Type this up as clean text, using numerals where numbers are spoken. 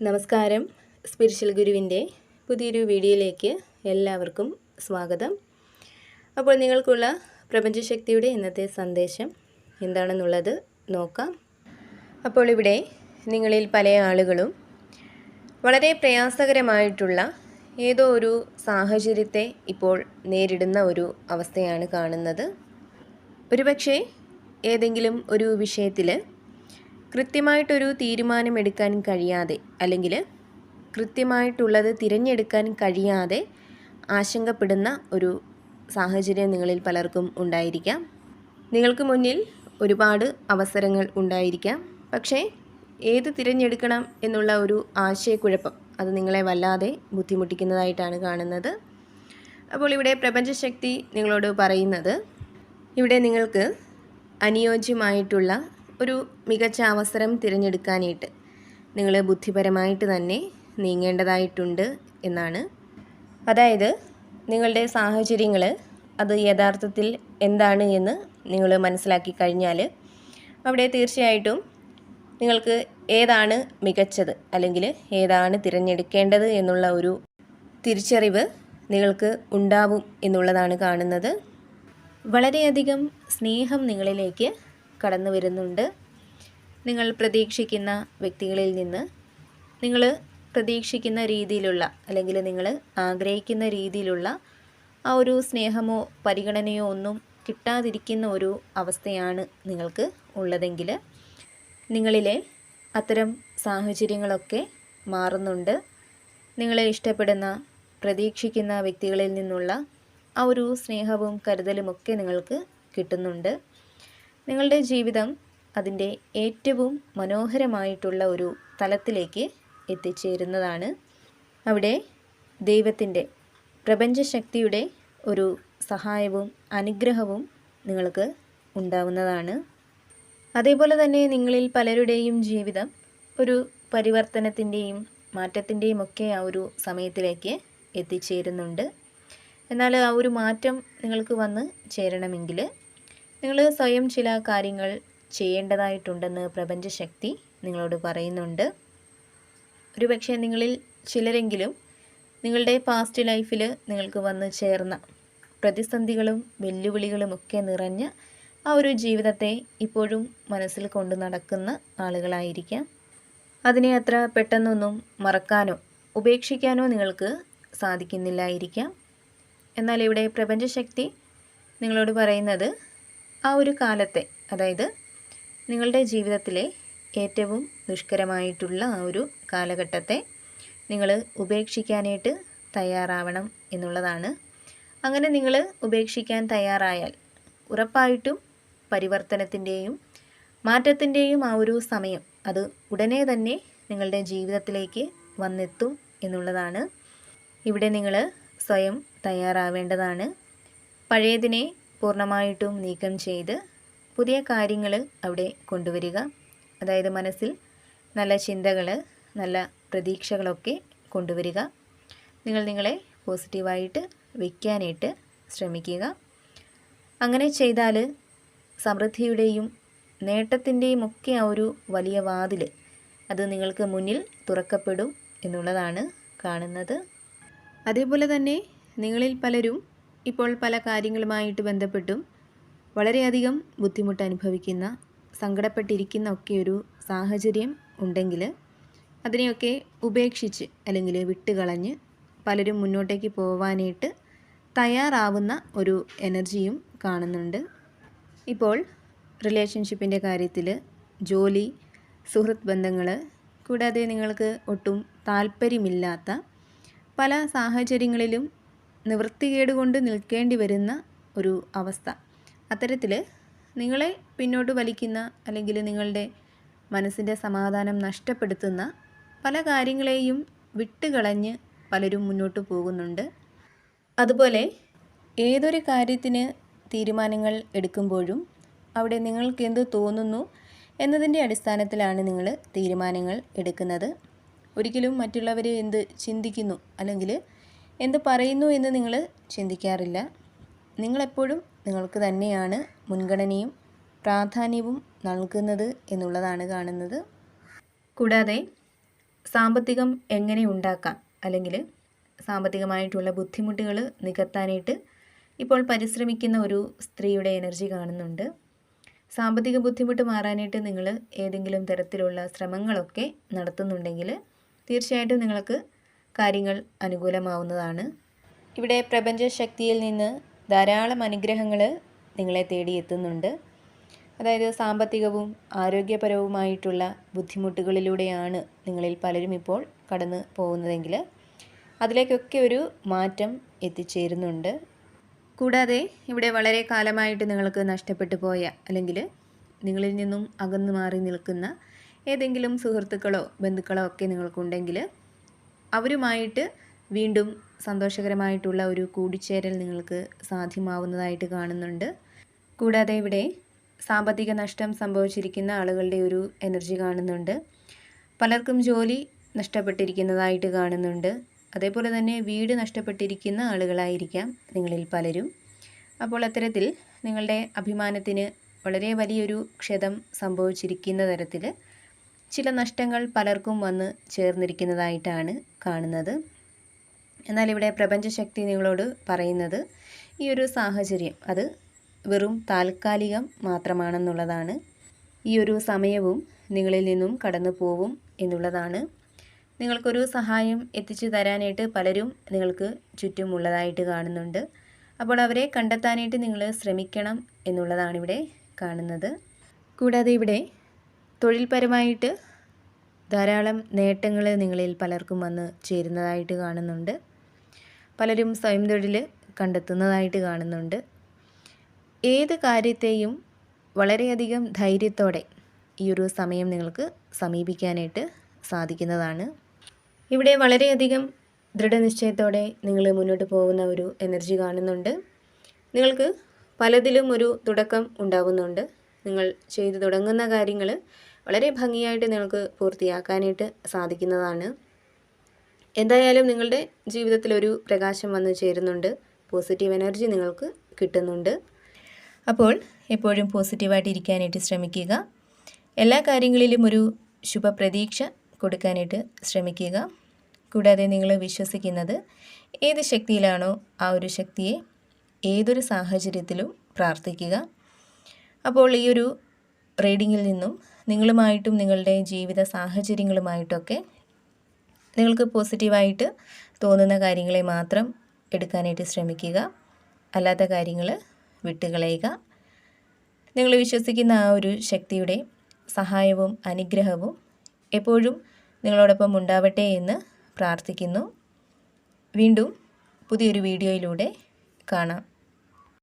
നമസ്കാരം. സ്പിരിച്വൽ ഗുരുവിൻ്റെ പുതിയൊരു വീഡിയോയിലേക്ക് എല്ലാവർക്കും സ്വാഗതം. അപ്പോൾ നിങ്ങൾക്കുള്ള പ്രപഞ്ചശക്തിയുടെ ഇന്നത്തെ സന്ദേശം എന്താണെന്നുള്ളത് നോക്കാം. അപ്പോൾ ഇവിടെ നിങ്ങളിൽ പല ആളുകളും വളരെ പ്രയാസകരമായിട്ടുള്ള ഏതോ ഒരു സാഹചര്യത്തെ ഇപ്പോൾ നേരിടുന്ന ഒരു അവസ്ഥയാണ് കാണുന്നത്. ഒരുപക്ഷെ ഏതെങ്കിലും ഒരു വിഷയത്തിൽ കൃത്യമായിട്ടൊരു തീരുമാനമെടുക്കാൻ കഴിയാതെ അല്ലെങ്കിൽ കൃത്യമായിട്ടുള്ളത് തിരഞ്ഞെടുക്കാൻ കഴിയാതെ ആശങ്കപ്പെടുന്ന ഒരു സാഹചര്യം നിങ്ങളിൽ പലർക്കും ഉണ്ടായിരിക്കാം. നിങ്ങൾക്ക് മുന്നിൽ ഒരുപാട് അവസരങ്ങൾ ഉണ്ടായിരിക്കാം. പക്ഷേ ഏത് തിരഞ്ഞെടുക്കണം എന്നുള്ള ഒരു ആശയക്കുഴപ്പം അത് നിങ്ങളെ വല്ലാതെ ബുദ്ധിമുട്ടിക്കുന്നതായിട്ടാണ് കാണുന്നത്. അപ്പോൾ ഇവിടെ പ്രപഞ്ചശക്തി നിങ്ങളോട് പറയുന്നത്, ഇവിടെ നിങ്ങൾക്ക് അനുയോജ്യമായിട്ടുള്ള ഒരു മികച്ച അവസരം തിരഞ്ഞെടുക്കാനായിട്ട് നിങ്ങൾ ബുദ്ധിപരമായിട്ട് തന്നെ നീങ്ങേണ്ടതായിട്ടുണ്ട് എന്നാണ്. അതായത് നിങ്ങളുടെ സാഹചര്യങ്ങൾ അത് യഥാർത്ഥത്തിൽ എന്താണ് എന്ന് നിങ്ങൾ മനസ്സിലാക്കി കഴിഞ്ഞാൽ അവിടെ തീർച്ചയായിട്ടും നിങ്ങൾക്ക് ഏതാണ് മികച്ചത് അല്ലെങ്കിൽ ഏതാണ് തിരഞ്ഞെടുക്കേണ്ടത് എന്നുള്ള ഒരു തിരിച്ചറിവ് നിങ്ങൾക്ക് ഉണ്ടാവും എന്നുള്ളതാണ് കാണുന്നത്. വളരെയധികം സ്നേഹം നിങ്ങളിലേക്ക് കടന്നു വരുന്നുണ്ട്. നിങ്ങൾ പ്രതീക്ഷിക്കുന്ന വ്യക്തികളിൽ നിന്ന് നിങ്ങൾ പ്രതീക്ഷിക്കുന്ന രീതിയിലുള്ള അല്ലെങ്കിൽ നിങ്ങൾ ആഗ്രഹിക്കുന്ന രീതിയിലുള്ള ആ ഒരു സ്നേഹമോ പരിഗണനയോ ഒന്നും കിട്ടാതിരിക്കുന്ന ഒരു അവസ്ഥയാണ് നിങ്ങൾക്ക് ഉള്ളതെങ്കിൽ നിങ്ങളിലെ അത്തരം സാഹചര്യങ്ങളൊക്കെ മാറുന്നുണ്ട്. നിങ്ങളെ ഇഷ്ടപ്പെടുന്ന പ്രതീക്ഷിക്കുന്ന വ്യക്തികളിൽ നിന്നുള്ള ആ ഒരു സ്നേഹവും കരുതലുമൊക്കെ നിങ്ങൾക്ക് കിട്ടുന്നുണ്ട്. നിങ്ങളുടെ ജീവിതം അതിൻ്റെ ഏറ്റവും മനോഹരമായിട്ടുള്ള ഒരു തലത്തിലേക്ക് എത്തിച്ചേരുന്നതാണ്. അവിടെ ദൈവത്തിൻ്റെ പ്രപഞ്ചശക്തിയുടെ ഒരു സഹായവും അനുഗ്രഹവും നിങ്ങൾക്ക് ഉണ്ടാവുന്നതാണ്. അതേപോലെ തന്നെ നിങ്ങളിൽ പലരുടെയും ജീവിതം ഒരു പരിവർത്തനത്തിൻ്റെയും മാറ്റത്തിൻ്റെയും ഒക്കെ ആ ഒരു സമയത്തിലേക്ക് എത്തിച്ചേരുന്നുണ്ട്. എന്നാൽ ആ ഒരു മാറ്റം നിങ്ങൾക്ക് വന്ന് ചേരണമെങ്കിൽ നിങ്ങൾ സ്വയം ചില കാര്യങ്ങൾ ചെയ്യേണ്ടതായിട്ടുണ്ടെന്ന് പ്രപഞ്ചശക്തി നിങ്ങളോട് പറയുന്നുണ്ട്. ഒരുപക്ഷെ നിങ്ങളിൽ ചിലരെങ്കിലും നിങ്ങളുടെ പാസ്റ്റ് ലൈഫിൽ നിങ്ങൾക്ക് വന്ന് ചേർന്ന പ്രതിസന്ധികളും വെല്ലുവിളികളും ഒക്കെ നിറഞ്ഞ ആ ഒരു ജീവിതത്തെ ഇപ്പോഴും മനസ്സിൽ കൊണ്ട് നടക്കുന്ന ആളുകളായിരിക്കാം. അതിനെ അത്ര പെട്ടെന്നൊന്നും മറക്കാനോ ഉപേക്ഷിക്കാനോ നിങ്ങൾക്ക് സാധിക്കുന്നില്ലായിരിക്കാം. എന്നാൽ ഇവിടെ പ്രപഞ്ചശക്തി നിങ്ങളോട് പറയുന്നത്, ആ ഒരു കാലത്തെ, അതായത് നിങ്ങളുടെ ജീവിതത്തിലെ ഏറ്റവും ദുഷ്കരമായിട്ടുള്ള ആ ഒരു കാലഘട്ടത്തെ നിങ്ങൾ ഉപേക്ഷിക്കാനായിട്ട് തയ്യാറാവണം എന്നുള്ളതാണ്. അങ്ങനെ നിങ്ങൾ ഉപേക്ഷിക്കാൻ തയ്യാറായാൽ ഉറപ്പായിട്ടും പരിവർത്തനത്തിൻ്റെയും മാറ്റത്തിൻ്റെയും ആ ഒരു സമയം അത് ഉടനെ തന്നെ നിങ്ങളുടെ ജീവിതത്തിലേക്ക് വന്നെത്തും എന്നുള്ളതാണ്. ഇവിടെ നിങ്ങൾ സ്വയം തയ്യാറാവേണ്ടതാണ്. പഴയതിനെ പൂർണ്ണമായിട്ടും നീക്കം ചെയ്ത് പുതിയ കാര്യങ്ങൾ അവിടെ കൊണ്ടുവരിക. അതായത് മനസ്സിൽ നല്ല ചിന്തകൾ, നല്ല പ്രതീക്ഷകളൊക്കെ കൊണ്ടുവരിക. നിങ്ങളെ പോസിറ്റീവായിട്ട് വയ്ക്കാനായിട്ട് ശ്രമിക്കുക. അങ്ങനെ ചെയ്താൽ സമൃദ്ധിയുടെയും നേട്ടത്തിൻ്റെയും ഒക്കെ ആ ഒരു വലിയ വാതിൽ അത് നിങ്ങൾക്ക് മുന്നിൽ തുറക്കപ്പെടും എന്നുള്ളതാണ് കാണുന്നത്. അതേപോലെ തന്നെ നിങ്ങളിൽ പലരും ഇപ്പോൾ പല കാര്യങ്ങളുമായിട്ട് ബന്ധപ്പെട്ടും വളരെയധികം ബുദ്ധിമുട്ട് അനുഭവിക്കുന്ന, സങ്കടപ്പെട്ടിരിക്കുന്ന ഒക്കെ ഒരു സാഹചര്യം ഉണ്ടെങ്കിൽ അതിനെയൊക്കെ ഉപേക്ഷിച്ച് അല്ലെങ്കിൽ വിട്ടുകളഞ്ഞ് പലരും മുന്നോട്ടേക്ക് പോവാനായിട്ട് തയ്യാറാവുന്ന ഒരു എനർജിയും കാണുന്നുണ്ട്. ഇപ്പോൾ റിലേഷൻഷിപ്പിൻ്റെ കാര്യത്തിൽ, ജോലി, സുഹൃത്ത് ബന്ധങ്ങൾ, കൂടാതെ നിങ്ങൾക്ക് ഒട്ടും താല്പര്യമില്ലാത്ത പല സാഹചര്യങ്ങളിലും നിവൃത്തികേട് കൊണ്ട് നിൽക്കേണ്ടി വരുന്ന ഒരു അവസ്ഥ, അത്തരത്തിൽ നിങ്ങളെ പിന്നോട്ട് വലിക്കുന്ന അല്ലെങ്കിൽ നിങ്ങളുടെ മനസ്സിൻ്റെ സമാധാനം നഷ്ടപ്പെടുത്തുന്ന പല കാര്യങ്ങളെയും വിട്ടുകളഞ്ഞ് പലരും മുന്നോട്ട് പോകുന്നുണ്ട്. അതുപോലെ ഏതൊരു കാര്യത്തിന് തീരുമാനങ്ങൾ എടുക്കുമ്പോഴും അവിടെ നിങ്ങൾക്ക് എന്ത് തോന്നുന്നു എന്നതിൻ്റെ അടിസ്ഥാനത്തിലാണ് നിങ്ങൾ തീരുമാനങ്ങൾ എടുക്കുന്നത്. ഒരിക്കലും മറ്റുള്ളവർ എന്ത് ചിന്തിക്കുന്നു അല്ലെങ്കിൽ എന്ത് പറയുന്നു എന്ന് നിങ്ങൾ ചിന്തിക്കാറില്ല. നിങ്ങളെപ്പോഴും നിങ്ങൾക്ക് തന്നെയാണ് മുൻഗണനയും പ്രാധാന്യവും നൽകുന്നത് എന്നുള്ളതാണ് കാണുന്നത്. കൂടാതെ സാമ്പത്തികം എങ്ങനെ ഉണ്ടാക്കാം, അല്ലെങ്കിൽ സാമ്പത്തികമായിട്ടുള്ള ബുദ്ധിമുട്ടുകൾ നികത്താനായിട്ട് ഇപ്പോൾ പരിശ്രമിക്കുന്ന ഒരു സ്ത്രീയുടെ എനർജി കാണുന്നുണ്ട്. സാമ്പത്തിക ബുദ്ധിമുട്ട് മാറാനായിട്ട് നിങ്ങൾ ഏതെങ്കിലും തരത്തിലുള്ള ശ്രമങ്ങളൊക്കെ നടത്തുന്നുണ്ടെങ്കിൽ തീർച്ചയായിട്ടും നിങ്ങൾക്ക് കാര്യങ്ങൾ അനുകൂലമാവുന്നതാണ്. ഇവിടെ പ്രപഞ്ചശക്തിയിൽ നിന്ന് ധാരാളം അനുഗ്രഹങ്ങൾ നിങ്ങളെ തേടിയെത്തുന്നുണ്ട്. അതായത് സാമ്പത്തികവും ആരോഗ്യപരവുമായിട്ടുള്ള ബുദ്ധിമുട്ടുകളിലൂടെയാണ് നിങ്ങളിൽ പലരും ഇപ്പോൾ കടന്നു പോകുന്നതെങ്കിൽ അതിലേക്കൊക്കെ ഒരു മാറ്റം എത്തിച്ചേരുന്നുണ്ട്. കൂടാതെ ഇവിടെ വളരെ കാലമായിട്ട് നിങ്ങൾക്ക് നഷ്ടപ്പെട്ടു പോയ അല്ലെങ്കിൽ നിങ്ങളിൽ നിന്നും അകന്നു മാറി നിൽക്കുന്ന ഏതെങ്കിലും സുഹൃത്തുക്കളോ ബന്ധുക്കളോ ഒക്കെ നിങ്ങൾക്കുണ്ടെങ്കിൽ അവരുമായിട്ട് വീണ്ടും സന്തോഷകരമായിട്ടുള്ള ഒരു കൂടിച്ചേരൽ നിങ്ങൾക്ക് സാധ്യമാവുന്നതായിട്ട് കാണുന്നുണ്ട്. കൂടാതെ ഇവിടെ സാമ്പത്തിക നഷ്ടം സംഭവിച്ചിരിക്കുന്ന ആളുകളുടെ ഒരു എനർജി കാണുന്നുണ്ട്. പലർക്കും ജോലി നഷ്ടപ്പെട്ടിരിക്കുന്നതായിട്ട് കാണുന്നുണ്ട്. അതേപോലെ തന്നെ വീട് നഷ്ടപ്പെട്ടിരിക്കുന്ന ആളുകളായിരിക്കാം നിങ്ങളിൽ പലരും. അപ്പോൾ അത്തരത്തിൽ നിങ്ങളുടെ അഭിമാനത്തിന് വളരെ വലിയൊരു ക്ഷതം സംഭവിച്ചിരിക്കുന്ന തരത്തിൽ ചില നഷ്ടങ്ങൾ പലർക്കും വന്ന് ചേർന്നിരിക്കുന്നതായിട്ടാണ് കാണുന്നത്. എന്നാൽ ഇവിടെ പ്രപഞ്ചശക്തി നിങ്ങളോട് പറയുന്നത് ഈ ഒരു സാഹചര്യം അത് വെറും താൽക്കാലികം മാത്രമാണെന്നുള്ളതാണ്. ഈ ഒരു സമയവും നിങ്ങളിൽ നിന്നും കടന്നു പോവും എന്നുള്ളതാണ്. നിങ്ങൾക്കൊരു സഹായം എത്തിച്ചു തരാനായിട്ട് പലരും നിങ്ങൾക്ക് ചുറ്റുമുള്ളതായിട്ട് കാണുന്നുണ്ട്. അപ്പോൾ അവരെ കണ്ടെത്താനായിട്ട് നിങ്ങൾ ശ്രമിക്കണം എന്നുള്ളതാണ് ഇവിടെ കാണുന്നത്. കൂടാതെ ഇവിടെ തൊഴിൽപരമായിട്ട് ധാരാളം നേട്ടങ്ങൾ നിങ്ങളിൽ പലർക്കും വന്ന് ചേരുന്നതായിട്ട് കാണുന്നുണ്ട്. പലരും സ്വയം തൊഴിൽ കണ്ടെത്തുന്നതായിട്ട് കാണുന്നുണ്ട്. ഏത് കാര്യത്തെയും വളരെയധികം ധൈര്യത്തോടെ ഈ ഒരു സമയം നിങ്ങൾക്ക് സമീപിക്കാനായിട്ട് സാധിക്കുന്നതാണ്. ഇവിടെ വളരെയധികം ദൃഢനിശ്ചയത്തോടെ നിങ്ങൾ മുന്നോട്ട് പോകുന്ന ഒരു എനർജി കാണുന്നുണ്ട്. നിങ്ങൾക്ക് പലതിലും ഒരു തുടക്കം ഉണ്ടാകുന്നുണ്ട്. നിങ്ങൾ ചെയ്തു തുടങ്ങുന്ന കാര്യങ്ങൾ വളരെ ഭംഗിയായിട്ട് നിങ്ങൾക്ക് പൂർത്തിയാക്കാനായിട്ട് സാധിക്കുന്നതാണ്. എന്തായാലും നിങ്ങളുടെ ജീവിതത്തിലൊരു പ്രകാശം വന്നു ചേരുന്നുണ്ട്. പോസിറ്റീവ് എനർജി നിങ്ങൾക്ക് കിട്ടുന്നുണ്ട്. അപ്പോൾ എപ്പോഴും പോസിറ്റീവായിട്ട് ഇരിക്കാനായിട്ട് ശ്രമിക്കുക. എല്ലാ കാര്യങ്ങളിലും ഒരു ശുഭപ്രതീക്ഷ കൊടുക്കാനായിട്ട് ശ്രമിക്കുക. കൂടാതെ നിങ്ങൾ വിശ്വസിക്കുന്നത് ഏത് ശക്തിയിലാണോ ആ ഒരു ശക്തിയെ ഏതൊരു സാഹചര്യത്തിലും പ്രാർത്ഥിക്കുക. അപ്പോൾ ഈ ഒരു റീഡിങ്ങിൽ നിന്നും നിങ്ങളുമായിട്ടും നിങ്ങളുടെ ജീവിത സാഹചര്യങ്ങളുമായിട്ടൊക്കെ നിങ്ങൾക്ക് പോസിറ്റീവായിട്ട് തോന്നുന്ന കാര്യങ്ങളെ മാത്രം എടുക്കാനായിട്ട് ശ്രമിക്കുക. അല്ലാത്ത കാര്യങ്ങൾ വിട്ടുകളയുക. നിങ്ങൾ വിശ്വസിക്കുന്ന ആ ഒരു ശക്തിയുടെ സഹായവും അനുഗ്രഹവും എപ്പോഴും നിങ്ങളോടൊപ്പം ഉണ്ടാവട്ടെ എന്ന് പ്രാർത്ഥിക്കുന്നു. വീണ്ടും പുതിയൊരു വീഡിയോയിലൂടെ കാണാം.